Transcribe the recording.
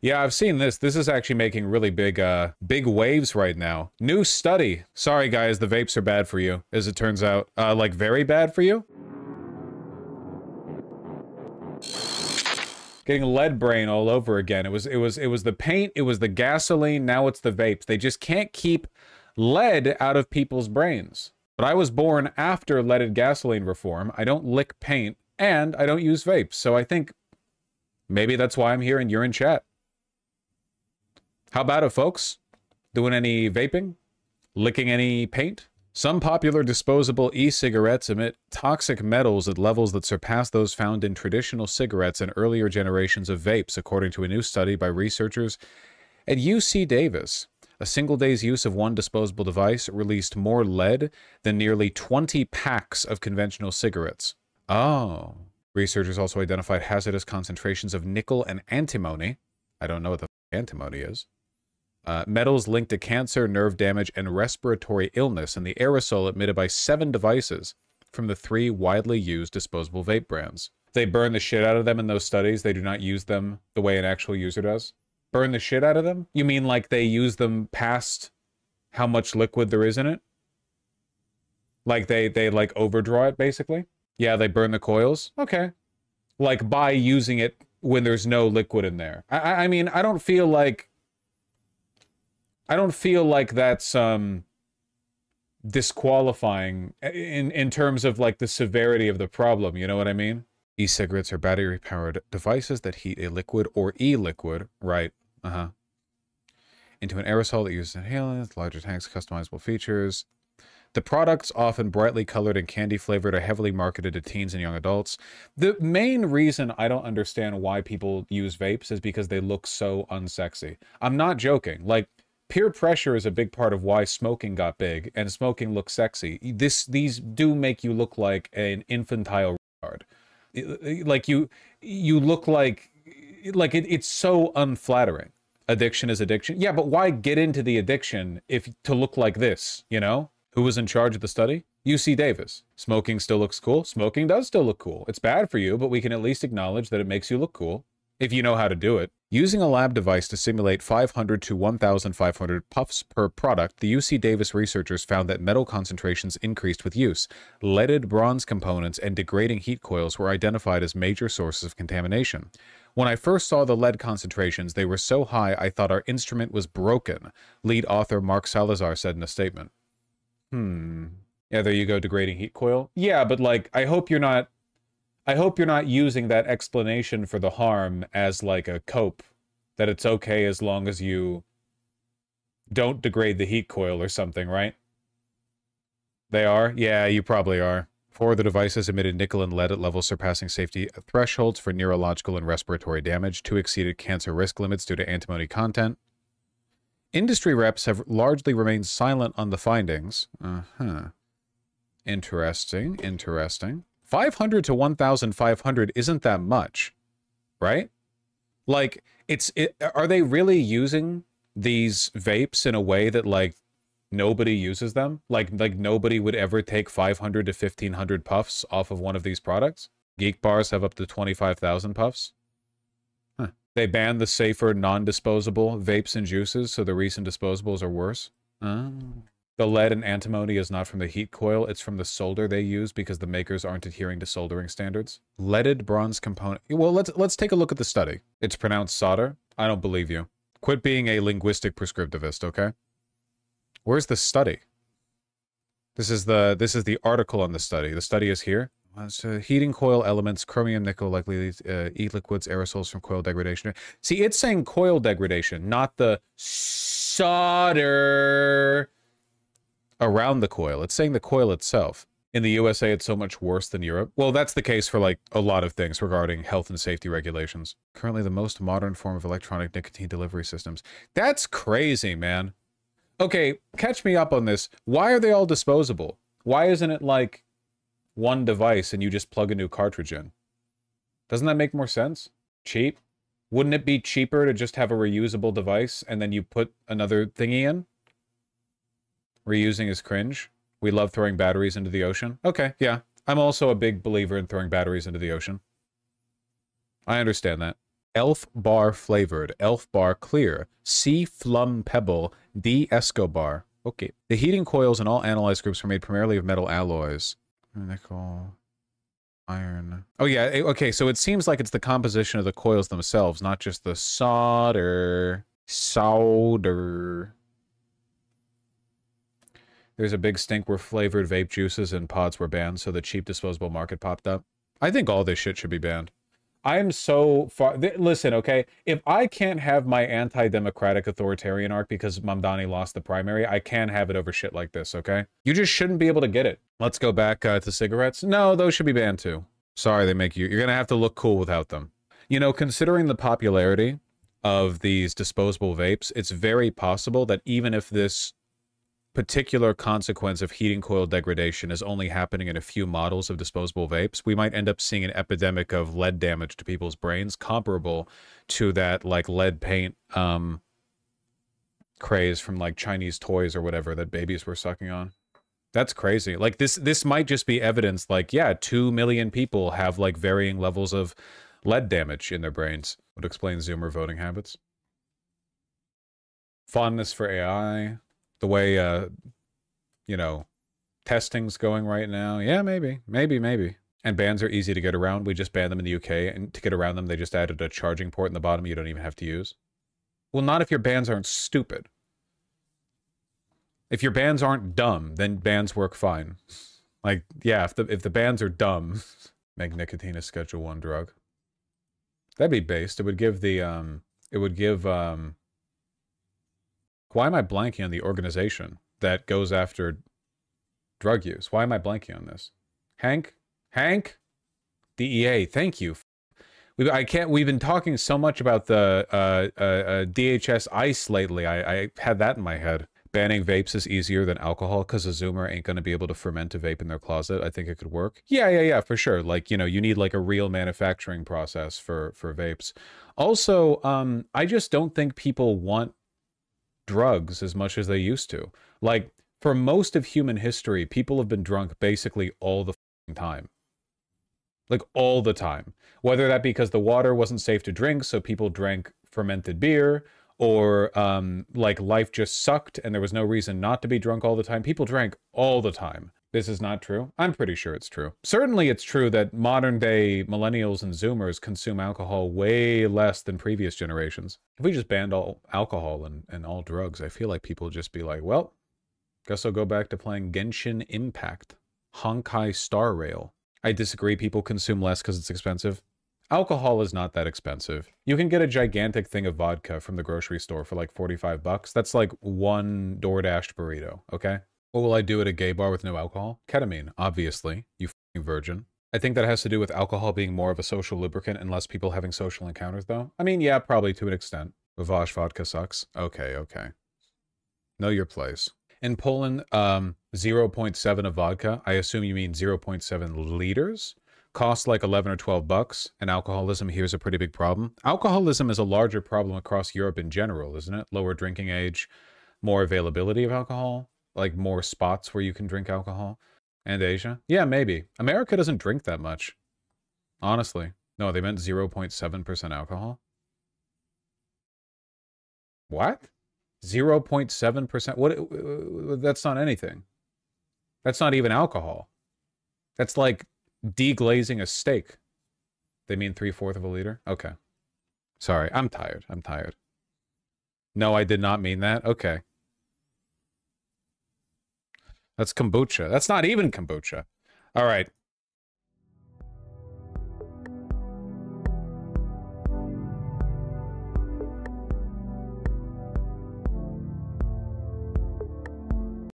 Yeah, I've seen this. This is actually making really big waves right now. New study. Sorry, guys, the vapes are bad for you, as it turns out. Like, very bad for you? Getting lead brain all over again. It was the paint, it was the gasoline, now it's the vapes. They just can't keep lead out of people's brains. But I was born after leaded gasoline reform. I don't lick paint, and I don't use vapes. So I think maybe that's why I'm here and you're in chat. How about it, folks? Doing any vaping? Licking any paint? Some popular disposable e-cigarettes emit toxic metals at levels that surpass those found in traditional cigarettes and earlier generations of vapes, according to a new study by researchers at UC Davis. A single day's use of one disposable device released more lead than nearly 20 packs of conventional cigarettes. Oh. Researchers also identified hazardous concentrations of nickel and antimony. I don't know what the antimony is. Metals linked to cancer, nerve damage, and respiratory illness in the aerosol emitted by 7 devices from the 3 widely used disposable vape brands. They burn the shit out of them in those studies. They do not use them the way an actual user does. Burn the shit out of them? You mean like they use them past how much liquid there is in it? Like they like overdraw it, basically? Yeah, they burn the coils? Okay. Like by using it when there's no liquid in there. I mean, I don't feel like that's disqualifying in terms of like the severity of the problem, you know what I mean? E-cigarettes are battery-powered devices that heat a liquid or e-liquid, right, into an aerosol that uses inhalants, larger tanks, customizable features. The products, often brightly colored and candy-flavored, are heavily marketed to teens and young adults. The main reason I don't understand why people use vapes is because they look so unsexy. I'm not joking. Like, peer pressure is a big part of why smoking got big, and smoking looks sexy. These do make you look like an infantile retard. Like you look like it's so unflattering. Addiction is addiction. Yeah, but why get into the addiction if to look like this, you know? Who was in charge of the study? UC Davis. Smoking still looks cool? Smoking does still look cool. It's bad for you, but we can at least acknowledge that it makes you look cool. If you know how to do it. Using a lab device to simulate 500 to 1,500 puffs per product, the UC Davis researchers found that metal concentrations increased with use. Leaded bronze components and degrading heat coils were identified as major sources of contamination. When I first saw the lead concentrations, they were so high I thought our instrument was broken, lead author Mark Salazar said in a statement. Yeah, there you go, degrading heat coil. Yeah, but like, I hope you're not using that explanation for the harm as like a cope, that it's okay as long as you don't degrade the heat coil or something, right? They are? Yeah, you probably are. 4 of the devices emitted nickel and lead at levels surpassing safety thresholds for neurological and respiratory damage. 2 exceeded cancer risk limits due to antimony content. Industry reps have largely remained silent on the findings. Interesting. 500 to 1,500 isn't that much, right? Like, are they really using these vapes in a way that, like, nobody uses them? Like nobody would ever take 500 to 1,500 puffs off of one of these products? Geek bars have up to 25,000 puffs? They banned the safer, non-disposable vapes and juices, so the recent disposables are worse. The lead and antimony is not from the heat coil, it's from the solder they use because the makers aren't adhering to soldering standards. Leaded bronze component. Well, let's take a look at the study. It's pronounced solder. I don't believe you. Quit being a linguistic prescriptivist, okay? Where's the study? This is the article on the study. The study is here. So heating coil elements, chromium, nickel, likely e-liquids, aerosols from coil degradation. See, it's saying coil degradation, not the solder around the coil. It's saying the coil itself. In the USA, it's so much worse than Europe. Well, that's the case for like a lot of things regarding health and safety regulations. Currently the most modern form of electronic nicotine delivery systems. That's crazy, man. Okay, catch me up on this. Why are they all disposable? Why isn't it like one device and you just plug a new cartridge in? Doesn't that make more sense? Cheap? Wouldn't it be cheaper to just have a reusable device and then you put another thingy in? Reusing is cringe. We love throwing batteries into the ocean. Okay, yeah. I'm also a big believer in throwing batteries into the ocean. I understand that. Elf Bar flavored, Elf Bar clear, C Flum Pebble, D Escobar. Okay. The heating coils in all analyzed groups are made primarily of metal alloys. Nickel, iron. Oh yeah, okay, so it seems like it's the composition of the coils themselves, not just the solder. Solder. There's a big stink where flavored vape juices and pods were banned, so the cheap disposable market popped up. I think all this shit should be banned. I am so far... Listen, okay? If I can't have my anti-democratic authoritarian arc because Mamdani lost the primary, I can have it over shit like this, okay? You just shouldn't be able to get it. Let's go back to cigarettes. No, those should be banned too. Sorry, they make you... You're gonna have to look cool without them. You know, considering the popularity of these disposable vapes, it's very possible that even if this particular consequence of heating coil degradation is only happening in a few models of disposable vapes, we might end up seeing an epidemic of lead damage to people's brains comparable to that like lead paint craze from like Chinese toys or whatever that babies were sucking on. That's crazy. Like this might just be evidence like, yeah, 2 million people have like varying levels of lead damage in their brains. Would explain Zoomer voting habits. Fondness for AI. The way, you know, testing's going right now. Yeah, maybe. And bans are easy to get around. We just banned them in the UK, and to get around them, they just added a charging port in the bottom you don't even have to use. Well, not if your bans aren't stupid. If your bans aren't dumb, then bans work fine. Like, yeah, if the bans are dumb, make nicotine a Schedule 1 drug. That'd be based. It would give the, why am I blanking on the organization that goes after drug use? Why am I blanking on this? Hank? DEA, thank you. We've been talking so much about the DHS ICE lately. I had that in my head. Banning vapes is easier than alcohol because a Zoomer ain't going to be able to ferment a vape in their closet. I think it could work. Yeah, for sure. Like, you know, you need like a real manufacturing process for vapes. Also, I just don't think people want drugs as much as they used to. Like, for most of human history, people have been drunk basically all the time. Like, all the time. Whether that be because the water wasn't safe to drink, so people drank fermented beer, or, like, life just sucked and there was no reason not to be drunk all the time. People drank all the time. This is not true? I'm pretty sure it's true. Certainly it's true that modern-day millennials and Zoomers consume alcohol way less than previous generations. If we just banned all alcohol and all drugs, I feel like people would just be like, well, guess I'll go back to playing Genshin Impact. Honkai Star Rail. I disagree, people consume less because it's expensive. Alcohol is not that expensive. You can get a gigantic thing of vodka from the grocery store for like 45 bucks. That's like one DoorDash burrito, okay? What will I do at a gay bar with no alcohol? Ketamine, obviously, you f***ing virgin. I think that has to do with alcohol being more of a social lubricant and less people having social encounters, though. I mean, yeah, probably to an extent. Vivage vodka sucks. Okay. Know your place. In Poland, 0.7 of vodka, I assume you mean 0.7 liters, costs like 11 or 12 bucks, and alcoholism here's a pretty big problem. Alcoholism is a larger problem across Europe in general, isn't it? Lower drinking age, more availability of alcohol, like more spots where you can drink alcohol. And Asia? Yeah, maybe. America doesn't drink that much. Honestly. No, they meant 0.7% alcohol. What? 0.7%? What? That's not anything. That's not even alcohol. That's like deglazing a steak. They mean 3/4 of a liter? Okay. Sorry, I'm tired. No, I did not mean that. Okay. That's kombucha. That's not even kombucha. All right.